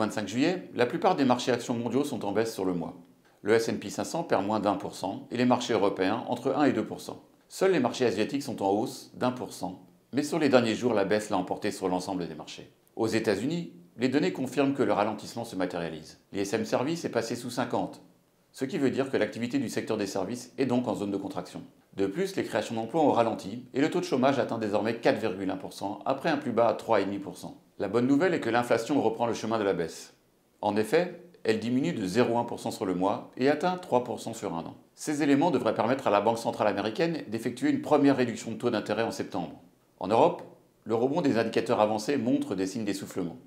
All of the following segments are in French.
25 juillet, la plupart des marchés actions mondiaux sont en baisse sur le mois. Le S&P 500 perd moins d'1% et les marchés européens entre 1 et 2%. Seuls les marchés asiatiques sont en hausse d'1%, mais sur les derniers jours, la baisse l'a emporté sur l'ensemble des marchés. Aux États-Unis, les données confirment que le ralentissement se matérialise. L'ISM Service est passé sous 50, ce qui veut dire que l'activité du secteur des services est donc en zone de contraction. De plus, les créations d'emplois ont ralenti et le taux de chômage atteint désormais 4,1% après un plus bas à 3,5%. La bonne nouvelle est que l'inflation reprend le chemin de la baisse. En effet, elle diminue de 0,1% sur le mois et atteint 3% sur un an. Ces éléments devraient permettre à la Banque centrale américaine d'effectuer une première réduction de taux d'intérêt en septembre. En Europe, le rebond des indicateurs avancés montre des signes d'essoufflement.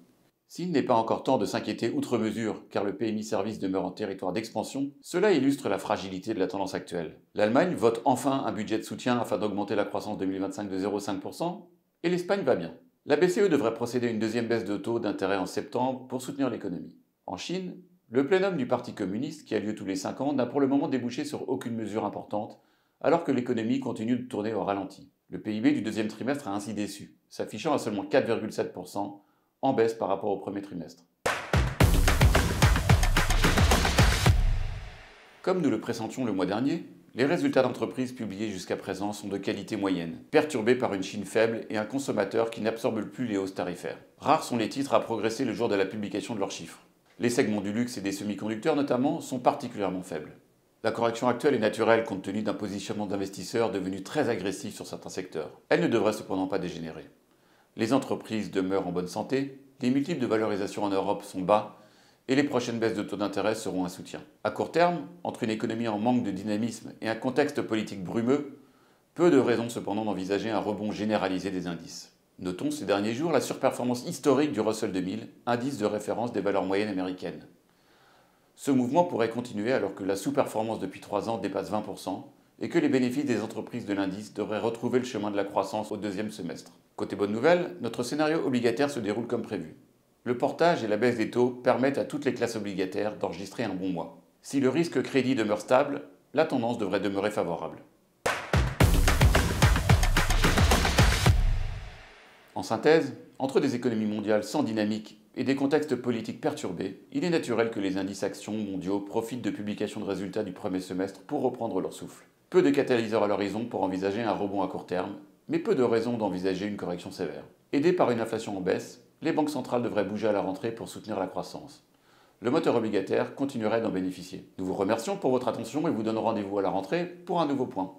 S'il n'est pas encore temps de s'inquiéter outre mesure car le PMI Service demeure en territoire d'expansion, cela illustre la fragilité de la tendance actuelle. L'Allemagne vote enfin un budget de soutien afin d'augmenter la croissance 2025 de 0,5% et l'Espagne va bien. La BCE devrait procéder à une deuxième baisse de taux d'intérêt en septembre pour soutenir l'économie. En Chine, le plénum du Parti communiste, qui a lieu tous les 5 ans, n'a pour le moment débouché sur aucune mesure importante, alors que l'économie continue de tourner au ralenti. Le PIB du deuxième trimestre a ainsi déçu, s'affichant à seulement 4,7%, en baisse par rapport au premier trimestre. Comme nous le pressentions le mois dernier, les résultats d'entreprises publiés jusqu'à présent sont de qualité moyenne, perturbés par une Chine faible et un consommateur qui n'absorbe plus les hausses tarifaires. Rares sont les titres à progresser le jour de la publication de leurs chiffres. Les segments du luxe et des semi-conducteurs notamment sont particulièrement faibles. La correction actuelle est naturelle compte tenu d'un positionnement d'investisseurs devenu très agressif sur certains secteurs. Elle ne devrait cependant pas dégénérer. Les entreprises demeurent en bonne santé, les multiples de valorisation en Europe sont bas et les prochaines baisses de taux d'intérêt seront un soutien. À court terme, entre une économie en manque de dynamisme et un contexte politique brumeux, peu de raisons cependant d'envisager un rebond généralisé des indices. Notons ces derniers jours la surperformance historique du Russell 2000, indice de référence des valeurs moyennes américaines. Ce mouvement pourrait continuer alors que la sous-performance depuis 3 ans dépasse 20% et que les bénéfices des entreprises de l'indice devraient retrouver le chemin de la croissance au deuxième semestre. Côté bonne nouvelle, notre scénario obligataire se déroule comme prévu. Le portage et la baisse des taux permettent à toutes les classes obligataires d'enregistrer un bon mois. Si le risque crédit demeure stable, la tendance devrait demeurer favorable. En synthèse, entre des économies mondiales sans dynamique et des contextes politiques perturbés, il est naturel que les indices actions mondiaux profitent de publications de résultats du premier semestre pour reprendre leur souffle. Peu de catalyseurs à l'horizon pour envisager un rebond à court terme, mais peu de raisons d'envisager une correction sévère. Aidés par une inflation en baisse, les banques centrales devraient bouger à la rentrée pour soutenir la croissance. Le moteur obligataire continuerait d'en bénéficier. Nous vous remercions pour votre attention et vous donnons rendez-vous à la rentrée pour un nouveau point.